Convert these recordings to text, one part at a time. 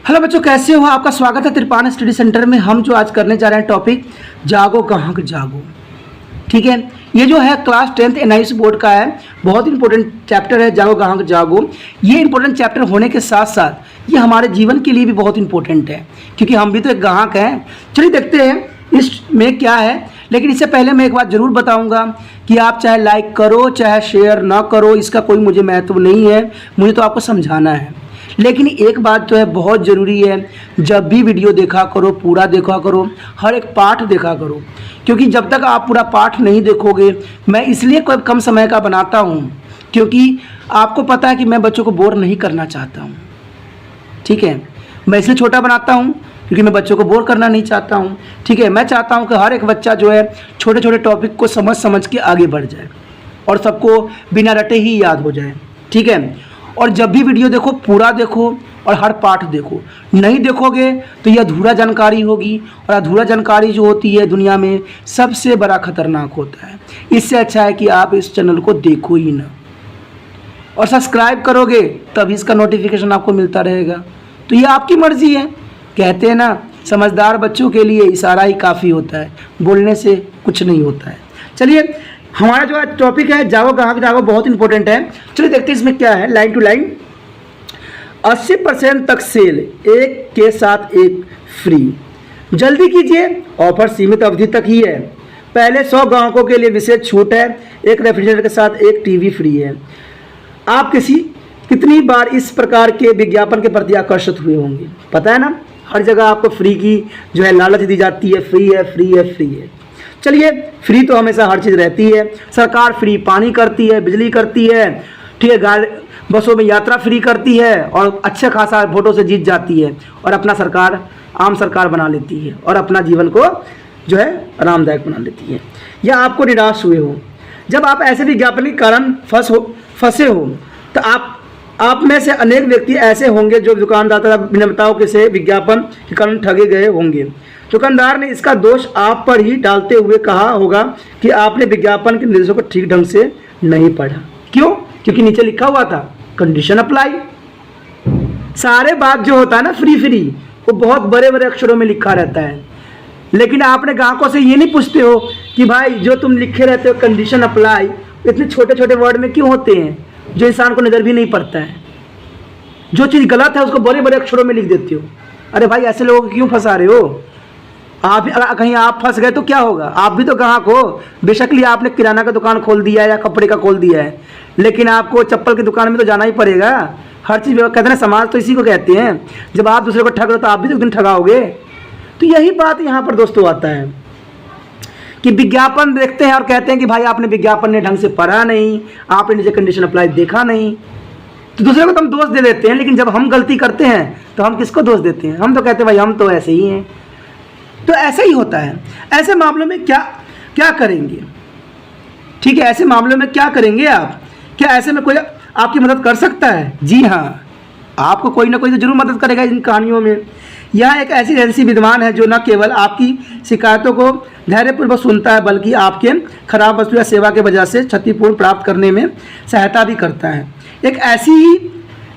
Hello बच्चों, कैसे हो? आपका स्वागत है त्रिपान स्टडी सेंटर में। हम जो आज करने जा रहे हैं टॉपिक जागो गाहक जागो। ठीक है, ये जो है क्लास 10th NIC बोर्ड का है, बहुत इंपॉर्टेंट चैप्टर है जागो गाहक जागो। ये इंपॉर्टेंट चैप्टर होने के साथ साथ ये हमारे जीवन के लिए भी बहुत इंपॉर्टेंट है, क्योंकि हम भी तो एक गाहक हैं। चलिए देखते हैं इसमें क्या है, लेकिन इससे पहले मैं एक बात ज़रूर बताऊंगा कि आप चाहे लाइक करो चाहे शेयर ना करो, इसका कोई मुझे महत्व नहीं है, मुझे तो आपको समझाना है। लेकिन एक बात तो है, बहुत ज़रूरी है, जब भी वीडियो देखा करो पूरा देखा करो, हर एक पार्ट देखा करो, क्योंकि जब तक आप पूरा पार्ट नहीं देखोगे, मैं इसलिए कोई कम समय का बनाता हूँ क्योंकि आपको पता है कि मैं बच्चों को बोर नहीं करना चाहता हूँ। ठीक है, मैं इसलिए छोटा बनाता हूँ क्योंकि मैं बच्चों को बोर करना नहीं चाहता हूँ। ठीक है, मैं चाहता हूँ कि हर एक बच्चा जो है छोटे छोटे टॉपिक को समझ समझ के आगे बढ़ जाए और सबको बिना रटे ही याद हो जाए। ठीक है, और जब भी वीडियो देखो पूरा देखो और हर पार्ट देखो। नहीं देखोगे तो ये अधूरा जानकारी होगी, और अधूरा जानकारी जो होती है दुनिया में सबसे बड़ा खतरनाक होता है। इससे अच्छा है कि आप इस चैनल को देखो ही ना, और सब्सक्राइब करोगे तभी इसका नोटिफिकेशन आपको मिलता रहेगा। तो ये आपकी मर्जी है। कहते हैं ना, समझदार बच्चों के लिए इशारा ही काफ़ी होता है, बोलने से कुछ नहीं होता है। चलिए, हमारा जो आज टॉपिक है जागो गाहक जागो बहुत इंपॉर्टेंट है। चलिए देखते हैं इसमें क्या है। लाइन टू लाइन 80% तक सेल, एक के साथ एक फ्री। जल्दी कीजिए, ऑफर सीमित अवधि तक ही है। पहले 100 ग्राहकों के लिए विशेष छूट है, एक रेफ्रिजरेटर के साथ एक टीवी फ्री है। आप कितनी बार इस प्रकार के विज्ञापन के प्रति आकर्षित हुए होंगे? पता है ना, हर जगह आपको फ्री की जो है लालच दी जाती है, फ्री है फ्री है फ्री है। चलिए, फ्री तो हमेशा हर चीज़ रहती है। सरकार फ्री पानी करती है, बिजली करती है, ठीक है, गाड़ी बसों में यात्रा फ्री करती है, और अच्छा खासा वोटों से जीत जाती है, और अपना सरकार आम सरकार बना लेती है, और अपना जीवन को जो है आरामदायक बना लेती है। या आपको निराश हुए हो जब आप ऐसे विज्ञापन के कारण फंसे हो, तो आप में से अनेक व्यक्ति ऐसे होंगे जो दुकानदार तथा विनिर्माताओं के से विज्ञापन के कारण ठगे गए होंगे। दुकानदार ने इसका दोष आप पर ही डालते हुए कहा होगा कि आपने विज्ञापन के निर्देशों को ठीक ढंग से नहीं पढ़ा। क्यों? क्योंकि नीचे लिखा हुआ था कंडीशन अप्लाई। सारे बात जो होता है ना फ्री वो बहुत बड़े बड़े अक्षरों में लिखा रहता है, लेकिन आपने ग्राहकों से ये नहीं पूछते हो कि भाई जो तुम लिखे रहते हो कंडीशन अप्लाई, इतने छोटे छोटे वर्ड में क्यों होते हैं जो इंसान को नज़र भी नहीं पड़ता है। जो चीज़ गलत है उसको बड़े बड़े अक्षरों में लिख देते हो। अरे भाई, ऐसे लोगों को क्यों फंसा रहे हो? आप अगर कहीं आप फंस गए तो क्या होगा? आप भी तो ग्राहक हो। बेशक आपने किराना का दुकान खोल दिया है या कपड़े का खोल दिया है, लेकिन आपको चप्पल की दुकान में तो जाना ही पड़ेगा। हर चीज़ कहते हैं ना, समाज तो इसी को कहते हैं। जब आप दूसरे को ठग रहे हो तो आप भी तो एक दिन ठगाओगे। तो यही बात यहाँ पर दोस्तों आता है कि विज्ञापन देखते हैं और कहते हैं कि भाई आपने विज्ञापन ने ढंग से पढ़ा नहीं, आपने नीचे कंडीशन अप्लाई देखा नहीं, तो दूसरे को तो हम दोष दे देते हैं। लेकिन जब हम गलती करते हैं तो हम किसको दोष देते हैं? हम तो कहते हैं भाई हम तो ऐसे ही हैं। तो ऐसा ही होता है। ऐसे मामलों में क्या करेंगे? ठीक है, ऐसे मामलों में क्या करेंगे आप? क्या ऐसे में कोई आपकी मदद कर सकता है? जी हाँ, आपको कोई ना कोई तो जरूर मदद करेगा इन कहानियों में। यह एक ऐसी एजेंसी विद्यमान है जो न केवल आपकी शिकायतों को धैर्यपूर्वक सुनता है, बल्कि आपके खराब वस्तु या सेवा के वजह से क्षतिपूर्ण प्राप्त करने में सहायता भी करता है। एक ऐसी ही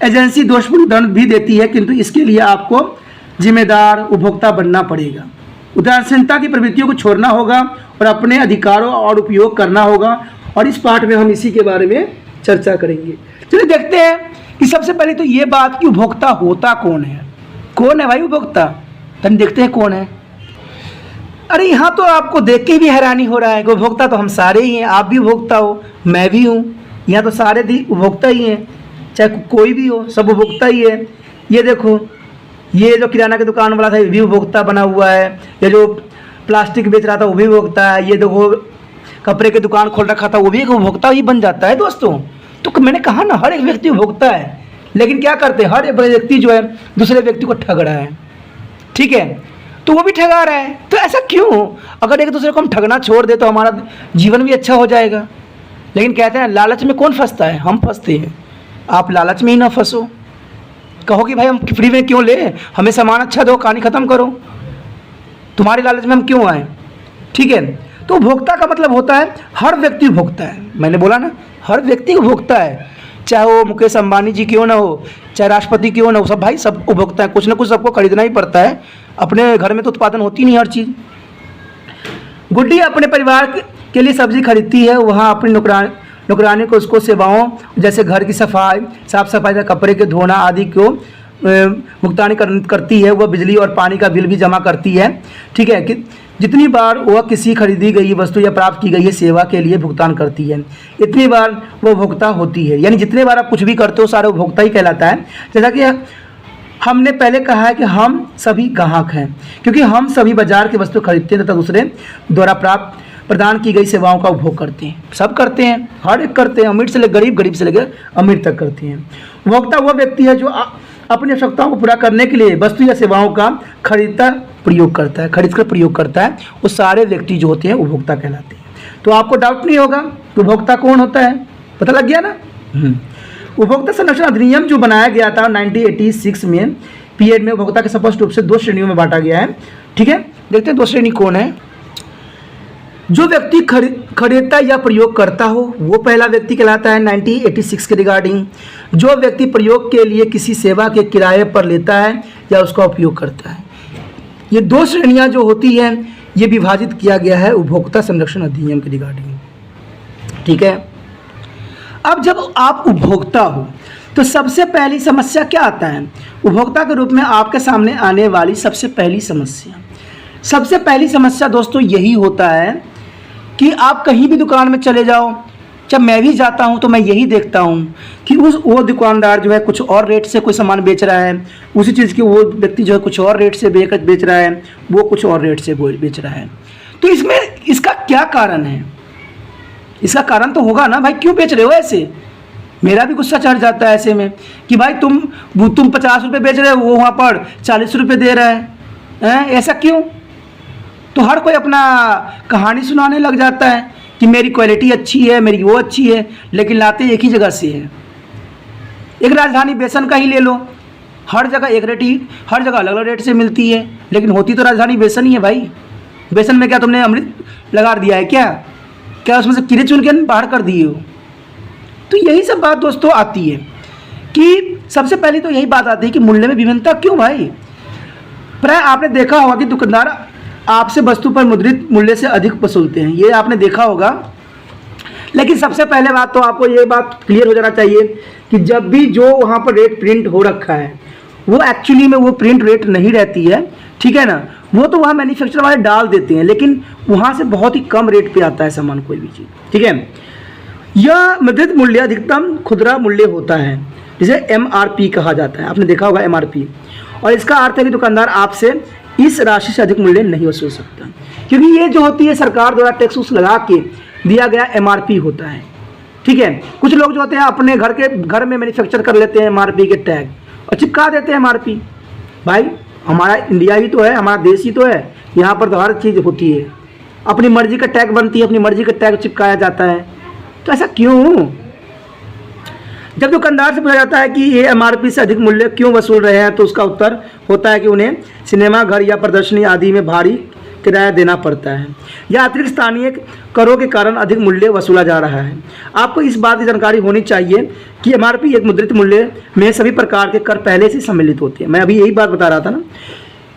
एजेंसी दोषपूर्ण दंड भी देती है, किंतु इसके लिए आपको जिम्मेदार उपभोक्ता बनना पड़ेगा। उदासीनता की प्रवृत्तियों को छोड़ना होगा और अपने अधिकारों और उपयोग करना होगा, और इस पाठ में हम इसी के बारे में चर्चा करेंगे। चलिए देखते हैं कि सबसे पहले तो ये बात कि उपभोक्ता होता कौन है। कौन है भाई उपभोक्ता? तो देखते हैं कौन है। अरे यहाँ तो आपको देख के भी हैरानी हो रहा है कि उपभोक्ता तो हम सारे ही हैं। आप भी उपभोक्ता हो, मैं भी हूँ, यहाँ तो सारे उपभोक्ता ही हैं, चाहे कोई भी हो, सब उपभोक्ता ही है। ये देखो, ये जो किराना की दुकान वाला था ये भी उपभोक्ता बना हुआ है, ये जो प्लास्टिक बेच रहा था वो भी उपभोक्ता है, ये देखो कपड़े की दुकान खोल रखा था वो भी एक उपभोक्ता ही बन जाता है दोस्तों। तो मैंने कहा ना, हर एक व्यक्ति उपभोक्ता है, लेकिन क्या करते हैं, हर एक व्यक्ति जो है दूसरे व्यक्ति को ठग रहा है। ठीक है, तो वो भी ठगा रहा है। तो ऐसा क्यों? अगर एक दूसरे को हम ठगना छोड़ दे तो हमारा जीवन भी अच्छा हो जाएगा। लेकिन कहते हैं लालच में कौन फंसता है? हम फंसते हैं। आप लालच में ही ना फंसो। कहो कि भाई हम फ्री में क्यों ले, हमें सामान अच्छा दो, कहानी ख़त्म करो, तुम्हारे लालच में हम क्यों आए? ठीक है, तो उपभोक्ता का मतलब होता है हर व्यक्ति उपभोक्ता है। मैंने बोला ना, हर व्यक्ति उपभोक्ता है। चाहे वो मुकेश अंबानी जी क्यों ना हो, चाहे राष्ट्रपति क्यों ना हो, सब भाई सब उपभोक्ता है, कुछ ना कुछ सबको खरीदना ही पड़ता है। अपने घर में तो उत्पादन होती नहीं हर चीज़। गुड्डी अपने परिवार के लिए सब्जी खरीदती है, वहाँ अपनी नौकरानी को उसको सेवाओं जैसे घर की सफाई, साफ सफाई का, कपड़े के धोना आदि को भुगतान करती है। वह बिजली और पानी का बिल भी जमा करती है। ठीक है, कि जितनी बार वह किसी खरीदी गई वस्तु या प्राप्त की गई सेवा के लिए भुगतान करती है, इतनी बार वह उपभोक्ता होती है। यानी जितने बार आप कुछ भी करते हो सारे उपभोक्ता ही कहलाता है। जैसा कि हमने पहले कहा है कि हम सभी ग्राहक हैं, क्योंकि हम सभी बाजार की वस्तु खरीदते हैं तथा दूसरे द्वारा प्राप्त प्रदान की गई सेवाओं का उपभोग करते हैं। सब करते हैं, हर एक करते हैं, अमीर से लेकर गरीब, गरीब से लेकर अमीर तक करते हैं। उपभोक्ता वह व्यक्ति है जो अपनी आवश्यकताओं को पूरा करने के लिए वस्तु या सेवाओं का खरीद कर प्रयोग करता है। वो सारे व्यक्ति जो होते हैं उपभोक्ता कहलाते हैं। तो आपको डाउट नहीं होगा कि उपभोक्ता कौन होता है, पता लग गया ना। उपभोक्ता संरक्षण अधिनियम जो बनाया गया था 1986 में पीरियड में उपभोक्ता के स्पष्ट रूप से 2 श्रेणियों में बांटा गया है। ठीक है, देखते हैं 2 श्रेणी कौन है। जो व्यक्ति खरीदता या प्रयोग करता हो वो पहला व्यक्ति कहलाता है 1986 के रिगार्डिंग। जो व्यक्ति प्रयोग के लिए किसी सेवा के किराए पर लेता है या उसका उपयोग करता है। ये 2 श्रेणियां जो होती हैं ये विभाजित किया गया है उपभोक्ता संरक्षण अधिनियम के रिगार्डिंग। ठीक है, अब जब आप उपभोक्ता हो तो सबसे पहली समस्या क्या आता है? उपभोक्ता के रूप में आपके सामने आने वाली सबसे पहली समस्या दोस्तों यही होता है कि आप कहीं भी दुकान में चले जाओ, जब मैं भी जाता हूं तो मैं यही देखता हूं कि वो दुकानदार जो है कुछ और रेट से कोई सामान बेच रहा है, उसी चीज़ की वो व्यक्ति जो है कुछ और रेट से बेच रहा है, वो कुछ और रेट से बेच रहा है। तो इसका क्या कारण है? इसका कारण तो होगा ना भाई, क्यों बेच रहे हो ऐसे? मेरा भी गुस्सा चढ़ जाता है ऐसे में कि भाई तुम 50 रुपये बेच रहे हो, वो वहाँ पर 40 रुपये दे रहा है, ऐसा क्यों? तो हर कोई अपना कहानी सुनाने लग जाता है कि मेरी क्वालिटी अच्छी है, मेरी वो अच्छी है, लेकिन लाते एक ही जगह से है। एक राजधानी बेसन का ही ले लो, हर जगह एक रेट ही, हर जगह अलग अलग रेट से मिलती है, लेकिन होती तो राजधानी बेसन ही है भाई। बेसन में क्या तुमने अमृत लगा दिया है क्या उसमें से कीड़े चुन के बाहर कर दिए हो? तो यही सब बात दोस्तों आती है कि सबसे पहले तो यही बात आती है कि मूल्य में विभिन्नता क्यों भाई? प्राय आपने देखा होगा कि दुकानदार आपसे वस्तु पर मुद्रित मूल्य से अधिक वसूलते हैं, ये आपने देखा होगा। लेकिन सबसे पहले बात तो आपको ये बात क्लियर हो जाना चाहिए कि जब भी जो वहाँ पर रेट प्रिंट हो रखा है वो एक्चुअली में वो प्रिंट रेट नहीं रहती है। ठीक है ना, वो तो वहाँ मैन्युफैक्चरर वाले डाल देते हैं, लेकिन वहाँ से बहुत ही कम रेट पे आता है सामान, कोई भी चीज़। ठीक है, यह मुद्रित मूल्य अधिकतम खुदरा मूल्य होता है, जिसे MRP कहा जाता है। आपने देखा होगा MRP, और इसका अर्थ है कि दुकानदार आपसे इस राशि से अधिक मूल्य नहीं वसूल सकता, क्योंकि ये जो होती है सरकार द्वारा टैक्स लगा के दिया गया MRP होता है। ठीक है, कुछ लोग जो होते हैं अपने घर में मैन्युफैक्चर कर लेते हैं MRP के टैग और चिपका देते हैं MRP। भाई हमारा इंडिया ही तो है, हमारा देश ही तो है, यहाँ पर तो हर चीज़ होती है, अपनी मर्जी का टैग बनती है, अपनी मर्जी का टैग चिपकाया जाता है। तो ऐसा क्यों? जब दुकानदार से पूछा जाता है कि ये MRP से अधिक मूल्य क्यों वसूल रहे हैं, तो उसका उत्तर होता है कि उन्हें सिनेमा घर या प्रदर्शनी आदि में भारी किराया देना पड़ता है या अतिरिक्त स्थानीय करों के कारण अधिक मूल्य वसूला जा रहा है। आपको इस बात की जानकारी होनी चाहिए कि MRP एक मुद्रित मूल्य में सभी प्रकार के कर पहले से सम्मिलित होते हैं। मैं अभी यही बात बता रहा था ना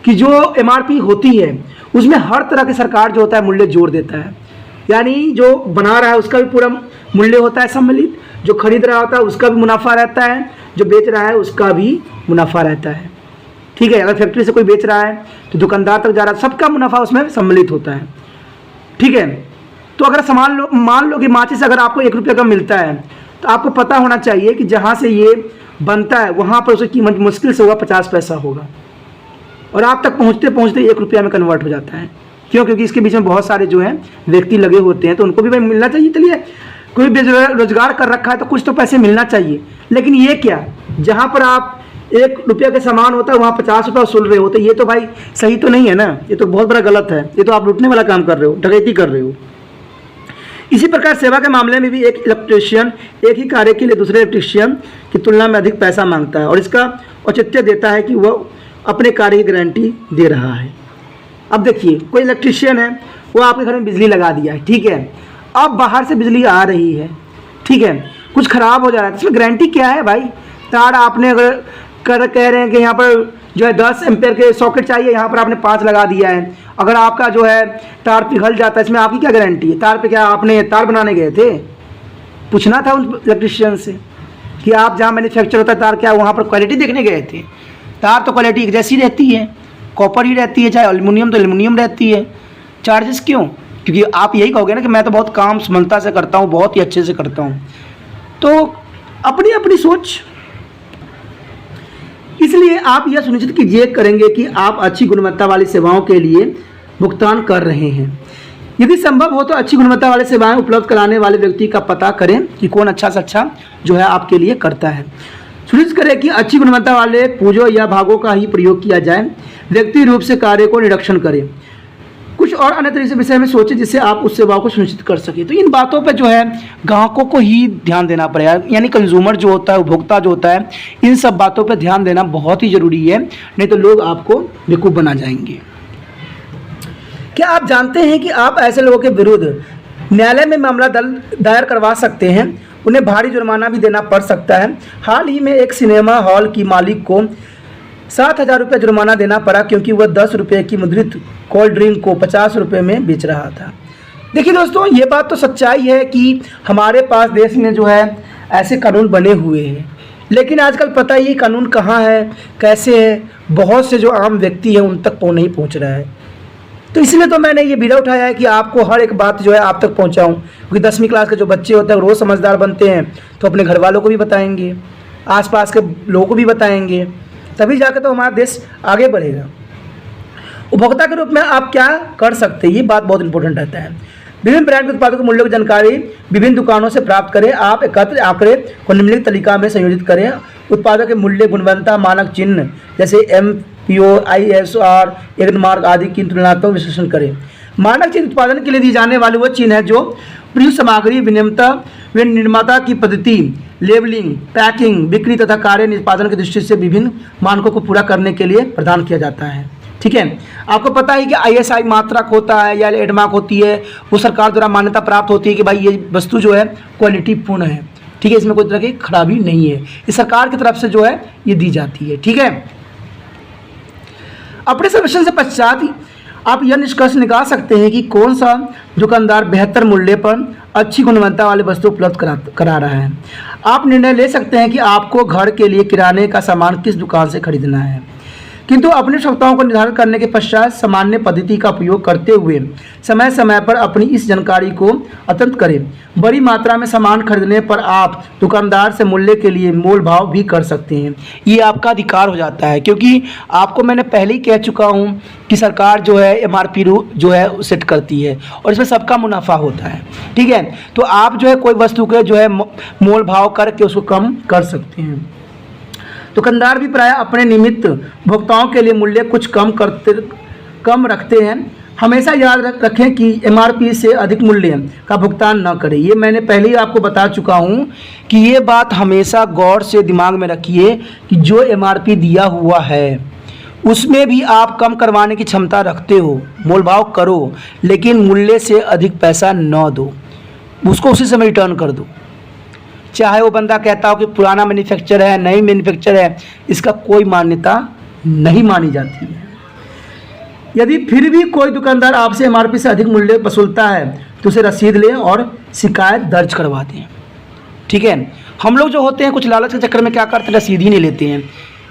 कि जो MRP होती है उसमें हर तरह के सरकार जो होता है मूल्य जोड़ देता है, यानी जो बना रहा है उसका भी पूरा मूल्य होता है सम्मिलित, जो खरीद रहा होता है उसका भी मुनाफा रहता है, जो बेच रहा है उसका भी मुनाफा रहता है। ठीक है, अगर फैक्ट्री से कोई बेच रहा है तो दुकानदार तक जा रहा है, सबका मुनाफा उसमें सम्मिलित होता है। ठीक है, तो अगर मान लो कि माचिस अगर आपको 1 रुपये का मिलता है तो आपको पता होना चाहिए कि जहाँ से ये बनता है वहाँ पर उसकी कीमत मुश्किल से होगा 50 पैसा होगा, और आप तक पहुँचते पहुँचते 1 रुपया में कन्वर्ट हो जाता है। क्यों? क्योंकि इसके बीच में बहुत सारे जो हैं व्यक्ति लगे होते हैं, तो उनको भी भाई मिलना चाहिए। चलिए, कोई रोजगार कर रखा है तो कुछ तो पैसे मिलना चाहिए, लेकिन ये क्या, जहाँ पर आप 1 रुपया का सामान होता है वहाँ 50 रुपये वसूल रहे होते, ये तो भाई सही तो नहीं है ना, ये तो बहुत बड़ा गलत है, ये तो आप लूटने वाला काम कर रहे हो, डकैती कर रहे हो। इसी प्रकार सेवा के मामले में भी एक इलेक्ट्रीशियन एक ही कार्य के लिए दूसरे इलेक्ट्रीशियन की तुलना में अधिक पैसा मांगता है और इसका औचित्य देता है कि वह अपने कार्य की गारंटी दे रहा है। अब देखिए, कोई इलेक्ट्रीशियन है, वो आपके घर में बिजली लगा दिया है, ठीक है, अब बाहर से बिजली आ रही है, ठीक है, कुछ ख़राब हो जा रहा है, इसमें गारंटी क्या है भाई? तार आपने अगर कह रहे हैं कि यहाँ पर जो है 10 एम्पेयर के सॉकेट चाहिए, यहाँ पर आपने 5 लगा दिया है, अगर आपका जो है तार पिघल जाता है, इसमें आपकी क्या गारंटी है? तार पे क्या आपने तार बनाने गए थे? पूछना था उन इलेक्ट्रिशियन से कि आप जहाँ मैन्युफैक्चर होता है तार, क्या वहाँ पर क्वालिटी देखने गए थे? तार तो क्वालिटी एक जैसी रहती है, कॉपर ही रहती है, चाहे एल्युमिनियम तो एल्युमिनियम रहती है। चार्जेस क्यों? क्योंकि आप यही कहोगे ना कि मैं तो बहुत काम समझता से करता हूँ, बहुत ही अच्छे से करता हूँ। तो अपनी अपनी सोच, इसलिए आप यह सुनिश्चित कीजिए करेंगे कि आप अच्छी गुणवत्ता वाली सेवाओं के लिए भुगतान कर रहे हैं। यदि संभव हो तो अच्छी गुणवत्ता वाली सेवाएं उपलब्ध कराने वाले व्यक्ति का पता करें कि कौन अच्छा से अच्छा जो है आपके लिए करता है। सुनिश्चित करें कि अच्छी गुणवत्ता वाले पूजों या भागों का ही प्रयोग किया जाए। व्यक्ति रूप से कार्य को निरीक्षण करें। कुछ और अन्य तरीके से विषय में सोचें जिससे आप उस सेवाओं को सुनिश्चित कर सकें। तो इन बातों पर जो है ग्राहकों को ही ध्यान देना पड़ेगा, यानी कंज्यूमर जो होता है, उपभोक्ता जो होता है, इन सब बातों पर ध्यान देना बहुत ही ज़रूरी है, नहीं तो लोग आपको बेवकूफ़ बना जाएंगे। क्या आप जानते हैं कि आप ऐसे लोगों के विरुद्ध न्यायालय में मामला दायर करवा सकते हैं? उन्हें भारी जुर्माना भी देना पड़ सकता है। हाल ही में एक सिनेमा हॉल की मालिक को 7,000 रुपये जुर्माना देना पड़ा क्योंकि वह 10 रुपये की मुद्रित कोल्ड ड्रिंक को 50 रुपये में बेच रहा था। देखिए दोस्तों, ये बात तो सच्चाई है कि हमारे पास देश में जो है ऐसे कानून बने हुए हैं, लेकिन आजकल पता ही कानून कहाँ है, कैसे है, बहुत से जो आम व्यक्ति हैं उन तक नहीं पहुँच रहा है। तो इसलिए तो मैंने ये बीड़ा उठाया है कि आपको हर एक बात जो है आप तक पहुँचाऊँ, क्योंकि 10वीं क्लास के जो बच्चे होते हैं रोज़ समझदार बनते हैं, तो अपने घर वालों को भी बताएंगे, आसपास के लोगों को भी बताएंगे, तभी जाकर तो हमारा देश आगे बढ़ेगा। उपभोक्ता के रूप में आप क्या कर सकते हैं, ये बात बहुत इंपॉर्टेंट रहता है। विभिन्न ब्रांड के उत्पादों के मूल्यों की जानकारी विभिन्न दुकानों से प्राप्त करें। आप एकत्र आंकड़े को निम्नलिखित तालिका में संयोजित करें। उत्पादों के मूल्य, गुणवत्ता मानक चिन्ह जैसे MPO, ISR, एग्नमार्क आदि की तुलनात्मक विश्लेषण करें। मानक चिन्ह उत्पादन के लिए दी जाने वाली वो चिन्ह है जो प्रयुक्त सामग्री, विनिर्माता की पद्धति, लेबलिंग, पैकिंग, बिक्री तथा कार्य निष्पादन की दृष्टि से विभिन्न मानकों को पूरा करने के लिए प्रदान किया जाता है। ठीक है, आपको पता है कि ISI मात्रक होता है या एडमार्क होती है, वो सरकार द्वारा मान्यता प्राप्त होती है कि भाई ये वस्तु जो है क्वालिटी पूर्ण है। ठीक है, इसमें कोई तरह की खराबी नहीं है, ये सरकार की तरफ से जो है ये दी जाती है। ठीक है, अपने सर्वेक्षण से पश्चात आप यह निष्कर्ष निकाल सकते हैं कि कौन सा दुकानदार बेहतर मूल्य पर अच्छी गुणवत्ता वाली वस्तु उपलब्ध करा रहा है। आप निर्णय ले सकते हैं कि आपको घर के लिए किराने का सामान किस दुकान से खरीदना है, किंतु अपनी आवश्यकताओं को निर्धारित करने के पश्चात सामान्य पद्धति का उपयोग करते हुए समय समय पर अपनी इस जानकारी को अद्यतन करें। बड़ी मात्रा में सामान खरीदने पर आप दुकानदार से मूल्य के लिए मोल भाव भी कर सकते हैं। ये आपका अधिकार हो जाता है, क्योंकि आपको मैंने पहले ही कह चुका हूँ कि सरकार जो है MRP जो है सेट करती है और इसमें सबका मुनाफा होता है। ठीक है, तो आप जो है कोई वस्तु के जो है मोल भाव करके उसको कम कर सकते हैं। दुकानदार भी प्रायः अपने निमित्त भुगताओं के लिए मूल्य कुछ कम रखते हैं। हमेशा याद रखें कि MRP से अधिक मूल्य का भुगतान न करें। ये मैंने पहले ही आपको बता चुका हूँ कि ये बात हमेशा गौर से दिमाग में रखिए कि जो MRP दिया हुआ है उसमें भी आप कम करवाने की क्षमता रखते हो, मोल भाव करो, लेकिन मूल्य से अधिक पैसा न दो, उसको उसी समय रिटर्न कर दो। चाहे वो बंदा कहता हो कि पुराना मैन्युफैक्चर है, नई मैन्युफैक्चर है, इसका कोई मान्यता नहीं मानी जाती है। यदि फिर भी कोई दुकानदार आपसे MRP से अधिक मूल्य वसूलता है तो उसे रसीद लें और शिकायत दर्ज करवा दें। ठीक है, हम लोग जो होते हैं कुछ लालच के चक्कर में क्या करते हैं, रसीद ही नहीं लेते हैं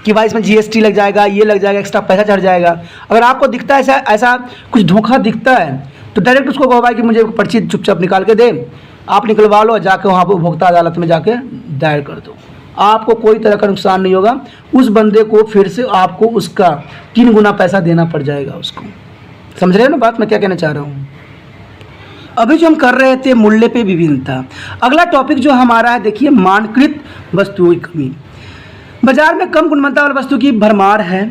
कि भाई इसमें GST लग जाएगा, ये लग जाएगा, एक्स्ट्रा पैसा चढ़ जाएगा। अगर आपको दिखता है ऐसा कुछ धोखा दिखता है तो डायरेक्ट उसको कहो भाई कि मुझे पर्ची चुपचाप निकाल के दे, आप निकलवा लो, जाके वहाँ पर उपभोक्ता अदालत में जाके दायर कर दो। आपको कोई तरह का नुकसान नहीं होगा। उस बंदे को फिर से आपको उसका 3 गुना पैसा देना पड़ जाएगा उसको। समझ रहे हो ना बात मैं क्या कहना चाह रहा हूँ। अभी जो हम कर रहे थे मूल्य पे विभिन्नता, अगला टॉपिक जो हमारा है देखिए मानकृत वस्तुओं की कमी। बाजार में कम गुणवत्ता वाली वस्तु की भरमार है।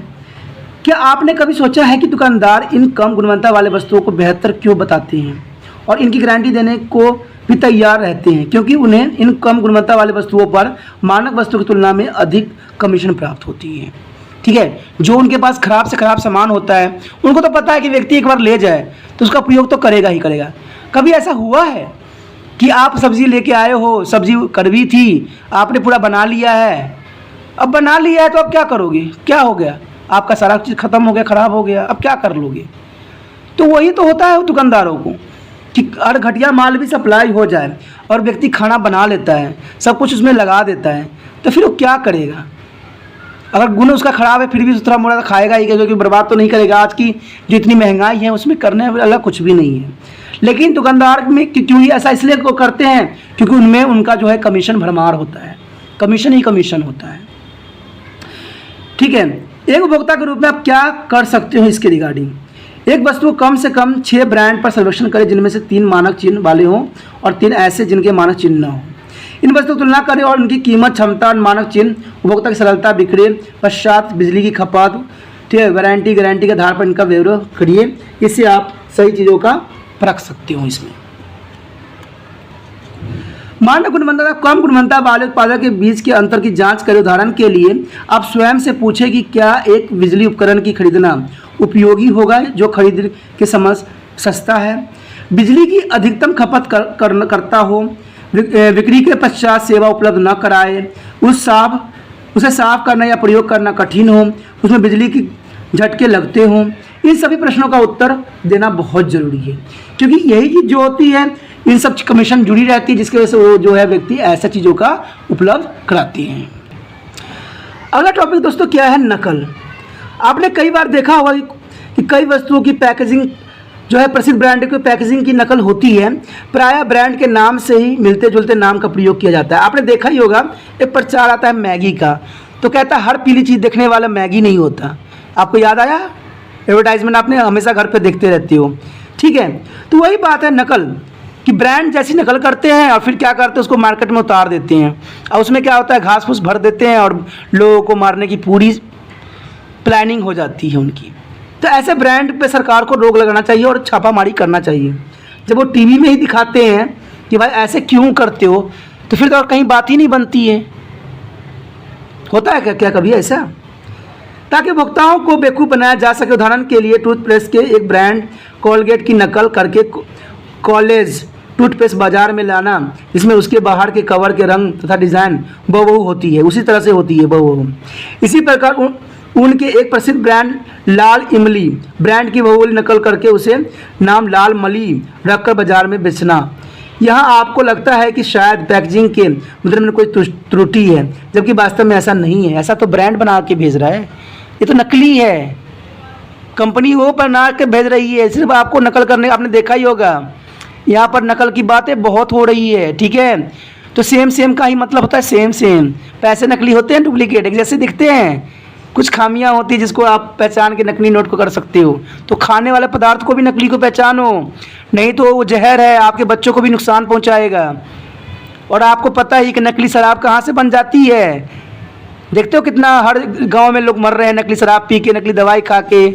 क्या आपने कभी सोचा है कि दुकानदार इन कम गुणवत्ता वाले वस्तुओं को बेहतर क्यों बताते हैं और इनकी गारंटी देने को भी तैयार रहते हैं, क्योंकि उन्हें इन कम गुणवत्ता वाले वस्तुओं पर मानक वस्तु की तुलना में अधिक कमीशन प्राप्त होती है। ठीक है, जो उनके पास खराब से खराब सामान होता है उनको तो पता है कि व्यक्ति एक बार ले जाए तो उसका प्रयोग तो करेगा ही करेगा। कभी ऐसा हुआ है कि आप सब्ज़ी लेके आए हो, सब्ज़ी कड़वी थी, आपने पूरा बना लिया है। अब बना लिया है तो अब क्या करोगे? क्या हो गया? आपका सारा चीज़ ख़त्म हो गया, ख़राब हो गया, अब क्या कर लोगे? तो वही तो होता है दुकानदारों को कि अगर घटिया माल भी सप्लाई हो जाए और व्यक्ति खाना बना लेता है, सब कुछ उसमें लगा देता है, तो फिर वो क्या करेगा? अगर गुण उसका ख़राब है फिर भी थोड़ा मोड़ा खाएगा ही, क्योंकि बर्बाद तो नहीं करेगा। आज की जो इतनी महंगाई है उसमें करने वाला कुछ भी नहीं है। लेकिन दुकानदार में क्यों ऐसा इसलिए को करते हैं क्योंकि उनमें उनका जो है कमीशन भरमार होता है, कमीशन ही कमीशन होता है। ठीक है, एक उपभोक्ता के रूप में आप क्या कर सकते हो इसके रिगार्डिंग? एक वस्तु कम से कम 6 ब्रांड पर सर्वेक्षण करें जिनमें से 3 मानक चिन्ह वाले हों और 3 ऐसे जिनके मानक चिन्ह न हो। इन वस्तुओं की तुलना करें और उनकी कीमत, क्षमता, मानक चिन्ह, उपभोक्ता की सरलता, बिक्री पश्चात, बिजली की खपत, ठीक है, गारंटी के आधार पर इनका ब्यौरा करिए। इससे आप सही चीज़ों का परख सकते हो। इसमें मानक गुणवत्ता, कम गुणवत्ता वाले उत्पादों के बीच के अंतर की जांच करें। उदाहरण के लिए आप स्वयं से पूछें कि क्या एक बिजली उपकरण की खरीदना उपयोगी होगा जो खरीद के समय सस्ता है, बिजली की अधिकतम खपत करता हो, बिक्री के पश्चात सेवा उपलब्ध न कराए, उसे साफ करना या प्रयोग करना कठिन हो, उसमें बिजली की झटके लगते हों। इन सभी प्रश्नों का उत्तर देना बहुत ज़रूरी है, क्योंकि यही चीज़ जो होती है इन सब कमीशन जुड़ी रहती है, जिसकी वजह से वो जो है व्यक्ति ऐसा चीज़ों का उपलब्ध कराती हैं। अगला टॉपिक दोस्तों क्या है? नकल। आपने कई बार देखा होगा कि कई वस्तुओं की पैकेजिंग जो है प्रसिद्ध ब्रांड की पैकेजिंग की नकल होती है। प्रायः ब्रांड के नाम से ही मिलते जुलते नाम का प्रयोग किया जाता है। आपने देखा ही होगा, एक प्रचार आता है मैगी का, तो कहता है हर पीली चीज़ देखने वाला मैगी नहीं होता। आपको याद आया? एडवर्टाइजमेंट आपने हमेशा घर पे देखते रहते हो। ठीक है, तो वही बात है नकल कि ब्रांड जैसी नकल करते हैं और फिर क्या करते हैं, उसको मार्केट में उतार देते हैं और उसमें क्या होता है, घास फूस भर देते हैं और लोगों को मारने की पूरी प्लानिंग हो जाती है उनकी। तो ऐसे ब्रांड पे सरकार को रोक लगाना चाहिए और छापामारी करना चाहिए। जब वो टीवी में ही दिखाते हैं कि भाई ऐसे क्यों करते हो, तो फिर तो और कहीं बात ही नहीं बनती है। होता है क्या कभी ऐसा? ताकि उपभोक्ताओं को बेवकूफ़ बनाया जा सके। उदाहरण के लिए टूथपेस्ट के एक ब्रांड कोलगेट की नकल करके कॉलेज टूथपेस्ट बाजार में लाना, जिसमें उसके बाहर के कवर के रंग तथा डिज़ाइन बहु होती है, उसी तरह से होती है बहु। इसी प्रकार उनके एक प्रसिद्ध ब्रांड लाल इमली ब्रांड की बहु नकल करके उसे नाम लाल मली रखकर बाजार में बेचना। यहाँ आपको लगता है कि शायद पैकेजिंग के मुद्रण में कोई त्रुटि है, जबकि वास्तव में ऐसा नहीं है। ऐसा तो ब्रांड बना के भेज रहा है, ये तो नकली है। कंपनी वो बना के भेज रही है, सिर्फ आपको नकल करने। आपने देखा ही होगा यहाँ पर नकल की बातें बहुत हो रही है। ठीक है, तो सेम का ही मतलब होता है सेम। पैसे नकली होते हैं, डुप्लीकेट एक जैसे दिखते हैं, कुछ खामियां होती है जिसको आप पहचान के नकली नोट को कर सकते हो। तो खाने वाले पदार्थ को भी नकली को पहचानो, नहीं तो वो जहर है, आपके बच्चों को भी नुकसान पहुंचाएगा। और आपको पता ही कि नकली शराब कहाँ से बन जाती है। देखते हो कितना हर गांव में लोग मर रहे हैं नकली शराब पी के, नकली दवाई खा के।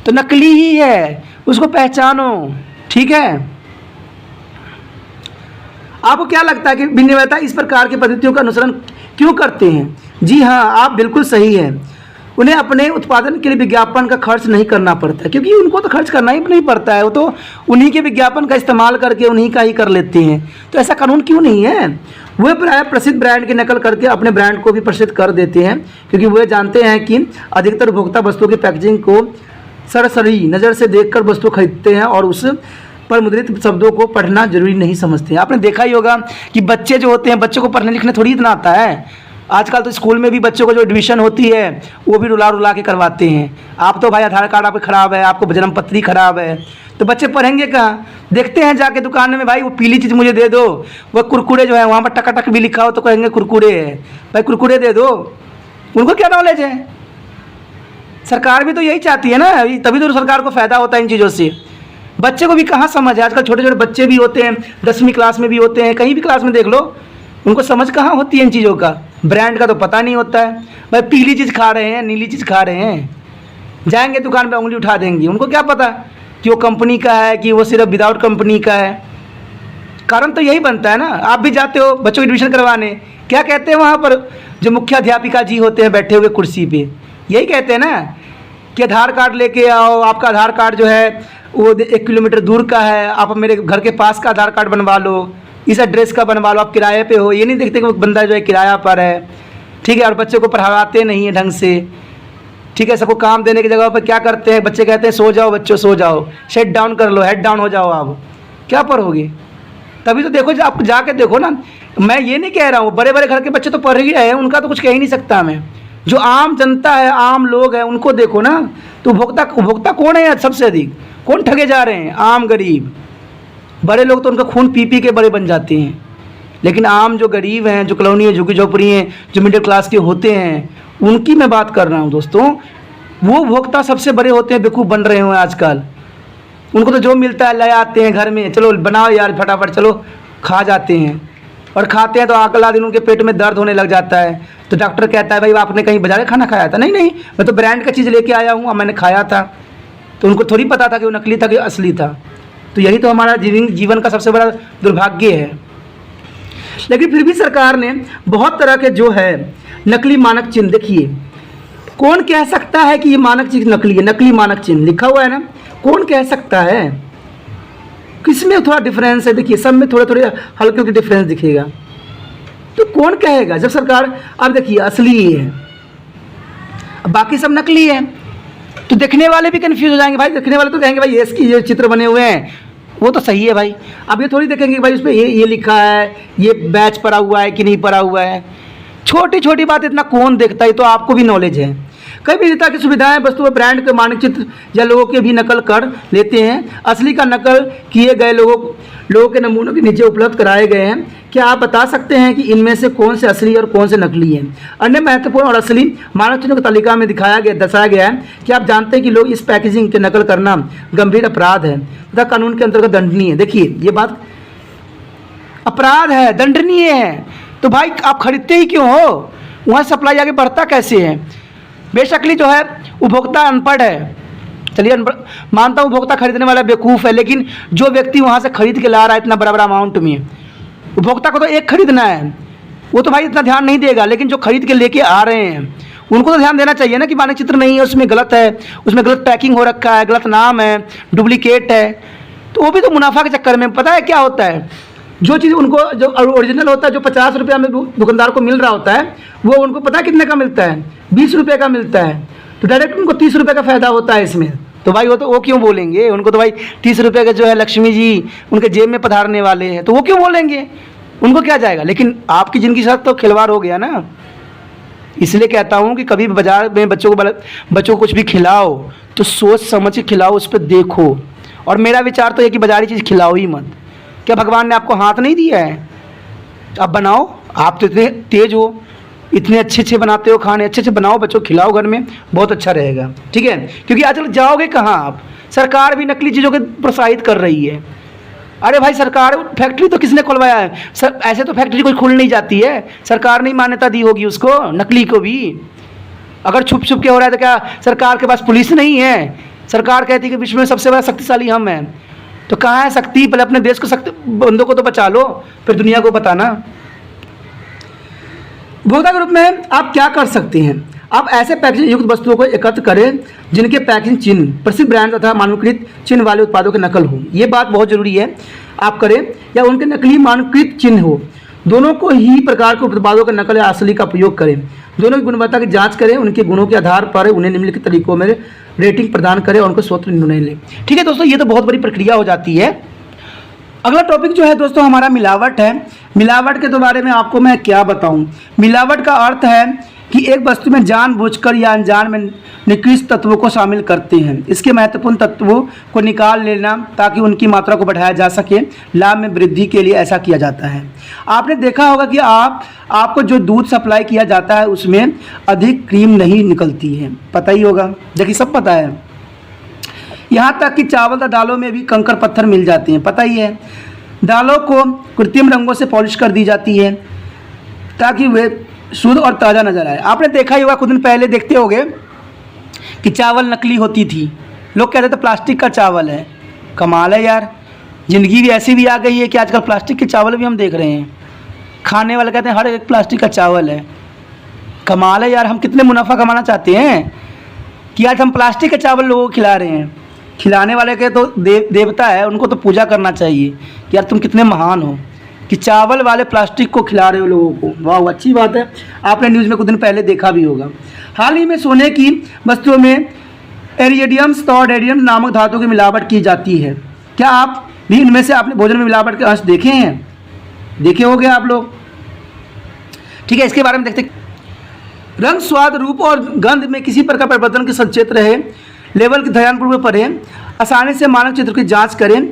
तो नकली ही है, उसको पहचानो। ठीक है, आपको क्या लगता है कि विनिर्माता इस प्रकार की पद्धतियों का अनुसरण क्यों करते हैं? जी हाँ, आप बिल्कुल सही है। उन्हें अपने उत्पादन के लिए विज्ञापन का खर्च नहीं करना पड़ता, क्योंकि उनको तो खर्च करना ही नहीं पड़ता है। वो तो उन्हीं के विज्ञापन का इस्तेमाल करके उन्हीं का ही कर लेते हैं। तो ऐसा कानून क्यों नहीं है? वे प्राय प्रसिद्ध ब्रांड की नकल करके अपने ब्रांड को भी प्रसिद्ध कर देते हैं, क्योंकि वे जानते हैं कि अधिकतर उपभोक्ता वस्तुओं की पैकेजिंग को सरसरी नज़र से देखकर वस्तु खरीदते हैं और उस पर मुद्रित शब्दों को पढ़ना जरूरी नहीं समझते हैं। आपने देखा ही होगा कि बच्चे जो होते हैं, बच्चों को पढ़ने लिखने थोड़ी इतना आता है। आजकल तो स्कूल में भी बच्चों को जो एडमिशन होती है वो भी रुला के करवाते हैं। आप तो भाई आधार कार्ड आपका ख़राब है, आपको जन्म पत्री ख़राब है, तो बच्चे पढ़ेंगे कहाँ? देखते हैं जाके दुकान में, भाई वो पीली चीज़ मुझे दे दो, वो कुरकुरे जो है वहाँ पर टक भी लिखा हो तो कहेंगे कुरकुरे है, भाई कुरकुरे दे दो। उनको क्या नॉलेज है? सरकार भी तो यही चाहती है ना, तभी तो सरकार को फ़ायदा होता है इन चीज़ों से। बच्चे को भी कहाँ समझ है? आजकल छोटे छोटे बच्चे भी होते हैं, 10वीं क्लास में भी होते हैं, कहीं भी क्लास में देख लो, उनको समझ कहाँ होती है इन चीज़ों का। ब्रांड का तो पता नहीं होता है। भाई पीली चीज़ खा रहे हैं, नीली चीज़ खा रहे हैं, जाएंगे दुकान पे उंगली उठा देंगे। उनको क्या पता कि वो कंपनी का है कि वो सिर्फ विदाउट कंपनी का है। कारण तो यही बनता है ना। आप भी जाते हो बच्चों की एडमिशन करवाने, क्या कहते हैं वहाँ पर जो मुख्य अध्यापिका जी होते हैं बैठे हुए कुर्सी पे, यही कहते हैं ना कि आधार कार्ड लेके आओ, आपका आधार कार्ड जो है वो 1 किलोमीटर दूर का है, आप मेरे घर के पास का आधार कार्ड बनवा लो। इस एड्रेस का बनवा लो, आप किराए पे हो। ये नहीं देखते कि वो बंदा जो है किराया पर है, ठीक है, और बच्चे को पढ़ाते नहीं है ढंग से, ठीक है। सबको काम देने की जगह पर क्या करते हैं, बच्चे कहते हैं सो जाओ बच्चों सो जाओ, शेट डाउन कर लो, हेड डाउन हो जाओ, आप क्या पढ़ोगे? तभी तो देखो, आप जाके देखो ना, मैं ये नहीं कह रहा हूँ, बड़े बड़े घर के बच्चे तो पढ़ ही रहे हैं, उनका तो कुछ कह ही नहीं सकता मैं। जो आम जनता है, आम लोग हैं, उनको देखो ना, तो उपभोक्ता कौन है सबसे अधिक? कौन ठगे जा रहे हैं? आम गरीब। बड़े लोग तो उनका खून पी पी के बड़े बन जाते हैं, लेकिन आम जो गरीब हैं, जो कॉलोनी है, झुग्गी झोपड़ी हैं, जो मिडिल क्लास के होते हैं, उनकी मैं बात कर रहा हूँ दोस्तों। वो उपभोक्ता सबसे बड़े होते हैं, बेवकूफ़ बन रहे हैं आजकल। उनको तो जो मिलता है ले आते हैं घर में, चलो बनाओ यार फटाफट, चलो खा जाते हैं, और खाते हैं तो अगला दिन उनके पेट में दर्द होने लग जाता है। तो डॉक्टर कहता है भाई आपने कहीं बाजार का खाना खाया था? नहीं नहीं, मैं तो ब्रांड का चीज़ लेके आया हूँ, मैंने खाया था। तो उनको थोड़ी पता था कि वो नकली था कि असली था। तो यही तो हमारा जीवन का सबसे बड़ा दुर्भाग्य है। लेकिन फिर भी सरकार ने बहुत तरह के जो है नकली मानक चिन्ह, देखिए कौन कह सकता है कि ये मानक चिन्ह नकली है? नकली मानक चिन्ह लिखा हुआ है ना, कौन कह सकता है? किसमें थोड़ा डिफरेंस है? देखिए सब में थोड़े थोड़े हल्के हल्के डिफरेंस दिखेगा, तो कौन कहेगा जब सरकार, अब देखिए असली ही है, अब बाकी सब नकली है, तो देखने वाले भी कंफ्यूज हो जाएंगे। भाई देखने वाले तो कहेंगे भाई इसकी ये चित्र बने हुए हैं वो तो सही है भाई। अब ये थोड़ी देखेंगे भाई उस पर ये लिखा है, ये बैच पड़ा हुआ है कि नहीं पड़ा हुआ है। छोटी छोटी बात इतना कौन देखता है? तो आपको भी नॉलेज है। कई विविधता की सुविधाएं वस्तु व ब्रांड के मानचित्र या लोगों के भी नकल कर लेते हैं। असली का नकल किए गए लोगों के नमूनों के नीचे उपलब्ध कराए गए हैं। क्या आप बता सकते हैं कि इनमें से कौन से असली और कौन से नकली हैं? अन्य महत्वपूर्ण और असली मानक चिन्हों की तालिका में दर्शाया गया है। क्या आप जानते हैं कि लोग इस पैकेजिंग के नकल करना गंभीर अपराध है तथा कानून के अंतर्गत दंडनीय है? देखिए ये बात अपराध है, दंडनीय है, तो भाई आप खरीदते ही क्यों हो? वहाँ सप्लाई आगे बढ़ता कैसे है? बेशकली जो है उपभोक्ता अनपढ़ है, चलिए मानता हूँ उपभोक्ता खरीदने वाला बेवकूफ़ है, लेकिन जो व्यक्ति वहाँ से खरीद के ला रहा है इतना बड़ा बड़ा अमाउंट में, उपभोक्ता को तो एक खरीदना है, वो तो भाई इतना ध्यान नहीं देगा, लेकिन जो खरीद के लेके आ रहे हैं उनको तो ध्यान देना चाहिए ना कि मानक चित्र नहीं है, उसमें गलत है, उसमें गलत पैकिंग हो रखा है, गलत नाम है, डुप्लीकेट है। तो वो भी तो मुनाफा के चक्कर में, पता है क्या होता है, जो चीज़ उनको जो ओरिजिनल होता है, जो 50 रुपया में दुकानदार को मिल रहा होता है, वो उनको पता है कितने का मिलता है, 20 रुपये का मिलता है, तो डायरेक्ट उनको 30 रुपये का फ़ायदा होता है इसमें। तो भाई वो क्यों बोलेंगे? उनको तो भाई 30 रुपये का जो है लक्ष्मी जी उनके जेब में पधारने वाले हैं, तो वो क्यों बोलेंगे? उनको क्या जाएगा? लेकिन आपकी ज़िंदगी के साथ तो खिलवाड़ हो गया ना। इसलिए कहता हूँ कि कभी बाजार में बच्चों को कुछ भी खिलाओ तो सोच समझ के खिलाओ, उस पर देखो। और मेरा विचार तो है कि बाजारी चीज़ खिलाओ ही मत। क्या भगवान ने आपको हाथ नहीं दिया है? आप बनाओ, आप तो इतने तेज हो, इतने अच्छे अच्छे बनाते हो खाने, अच्छे अच्छे बनाओ, बच्चों को खिलाओ घर में, बहुत अच्छा रहेगा, ठीक है। क्योंकि आजकल जाओगे कहाँ आप? सरकार भी नकली चीज़ों को प्रोत्साहित कर रही है। अरे भाई सरकार, फैक्ट्री तो किसने खुलवाया है? सर ऐसे तो फैक्ट्री कोई खुल नहीं जाती है, सरकार ने मान्यता दी होगी उसको, नकली को भी। अगर छुप छुप के हो रहा है तो क्या सरकार के पास पुलिस नहीं है? सरकार कहती है कि विश्व में सबसे बड़ा शक्तिशाली हम हैं, तो कहाँ है शक्ति? पहले अपने देश को शक्ति बंदों को तो बचा लो, फिर दुनिया को बताना। उपभोक्ता के रूप में आप क्या कर सकते हैं? आप ऐसे पैकेजिंग युक्त वस्तुओं को एकत्र करें जिनके पैकेजिंग चिन्ह प्रसिद्ध ब्रांड तथा मानकीकृत चिन्ह वाले उत्पादों के नकल हो। ये बात बहुत जरूरी है आप करें, या उनके नकली मानकीकृत चिन्ह हो। दोनों को ही प्रकार के उत्पादों के नकल या असली का उपयोग करें। दोनों की गुणवत्ता की जांच करें, उनके गुणों के आधार पर उन्हें निम्नलिखित तरीकों में रेटिंग प्रदान करें और उनको स्वतंत्र निर्णय लें। ठीक है दोस्तों, ये तो बहुत बड़ी प्रक्रिया हो जाती है। अगला टॉपिक जो है दोस्तों हमारा मिलावट है। मिलावट के तो बारे में आपको मैं क्या बताऊं। मिलावट का अर्थ है कि एक वस्तु में जानबूझकर या अनजान में निकृष्ट तत्वों को शामिल करते हैं। इसके महत्वपूर्ण तत्वों को निकाल लेना ताकि उनकी मात्रा को बढ़ाया जा सके। लाभ में वृद्धि के लिए ऐसा किया जाता है। आपने देखा होगा कि आपको जो दूध सप्लाई किया जाता है उसमें अधिक क्रीम नहीं निकलती है, पता ही होगा, देखिए सब पता है। यहाँ तक कि चावल या दालों में भी कंकड़ पत्थर मिल जाते हैं, पता ही है। दालों को कृत्रिम रंगों से पॉलिश कर दी जाती है ताकि वे शुद्ध और ताज़ा नजर आए। आपने देखा ही होगा, कुछ दिन पहले देखते होंगे कि चावल नकली होती थी, लोग कहते थे प्लास्टिक का चावल है। कमाल है यार, ज़िंदगी भी ऐसी भी आ गई है कि आजकल प्लास्टिक के चावल भी हम देख रहे हैं। खाने वाले कहते हैं हर एक प्लास्टिक का चावल है। कमाल है यार, हम कितने मुनाफा कमाना चाहते हैं कि आज हम प्लास्टिक के चावल लोगों को खिला रहे हैं। खिलाने वाले के तो देवता है, उनको तो पूजा करना चाहिए कि यार तुम कितने महान हो, कि चावल वाले प्लास्टिक को खिला रहे हो लोगों को। वाह, अच्छी बात है। आपने न्यूज़ में कुछ दिन पहले देखा भी होगा। हाल ही में सोने की वस्तुओं में एरियडियम स्टोरडेरियम नामक धातु की मिलावट की जाती है। क्या आप भी इनमें से आपने भोजन में मिलावट के अंश देखे हैं? देखे होंगे आप लोग। ठीक है, इसके बारे में देखते हैं। रंग, स्वाद, रूप और गंध में किसी प्रकार परिवर्तन के सचेत रहे, लेवल के ध्यानपूर्वक पढ़ें, आसानी से मानक चित्र की जांच करें,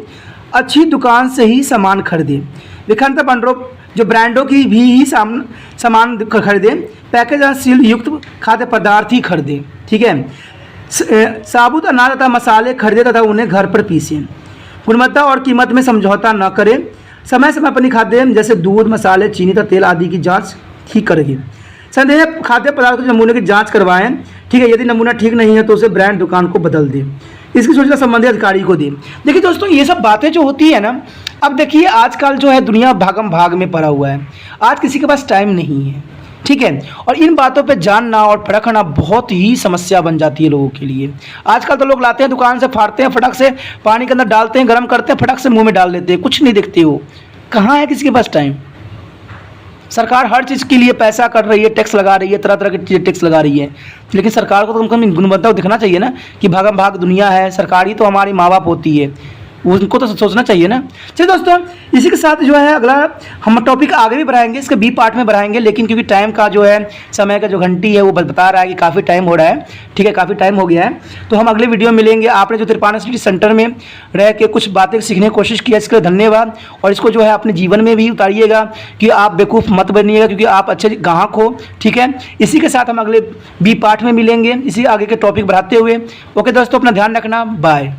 अच्छी दुकान से ही सामान खरीदें, विखंडता पंडरों जो ब्रांडों की भी ही सामान खरीदें, पैकेज और सील युक्त खाद्य पदार्थ ही खरीदें। ठीक है, साबुत अनाज तथा मसाले खरीदें तथा उन्हें घर पर पीसें, गुणवत्ता और कीमत में समझौता न करें, समय समय पर खाद्य जैसे दूध, मसाले, चीनी तथा तेल आदि की जाँच ही करें। संदेह खाद्य पदार्थ के नमूने की जांच करवाएं। ठीक है, यदि नमूना ठीक नहीं है तो उसे ब्रांड दुकान को बदल दें, इसकी सूचना संबंधित अधिकारी को दें। देखिए दोस्तों, ये सब बातें जो होती है ना, अब देखिए आजकल जो है दुनिया भागम भाग में पड़ा हुआ है, आज किसी के पास टाइम नहीं है। ठीक है, और इन बातों पे जानना और परखना बहुत ही समस्या बन जाती है लोगों के लिए। आजकल तो लोग लाते हैं दुकान से, फाड़ते हैं, फटक से पानी के अंदर डालते हैं, गर्म करते हैं, फटक से मुँह में डाल देते हैं, कुछ नहीं देखते हो। कहाँ है किसी के पास टाइम? सरकार हर चीज़ के लिए पैसा कर रही है, टैक्स लगा रही है, तरह तरह की चीज़ें टैक्स लगा रही है, लेकिन सरकार को तो कम से कम गुणवत्ता दिखना चाहिए ना कि भागम भाग दुनिया है, सरकार ही तो हमारी माँ बाप होती है, उनको तो सोचना चाहिए ना। चलिए दोस्तों, इसी के साथ जो है अगला हम टॉपिक आगे भी बढ़ाएंगे, इसके बी पार्ट में बढ़ाएंगे, लेकिन क्योंकि टाइम का जो है समय का जो घंटी है वो बता रहा है कि काफ़ी टाइम हो रहा है। ठीक है, काफ़ी टाइम हो गया है, तो हम अगले वीडियो में मिलेंगे। आपने जो तिरपाना सिटी सेंटर में रह के कुछ बातें सीखने की कोशिश की, इसके लिए धन्यवाद। और इसको जो है अपने जीवन में भी उतारिएगा कि आप बेवकूफ़ मत बनिएगा, क्योंकि आप अच्छे ग्राहक हो। ठीक है, इसी के साथ हम अगले बी पार्ट में मिलेंगे, इसी आगे के टॉपिक बढ़ाते हुए। ओके दोस्तों, अपना ध्यान रखना, बाय।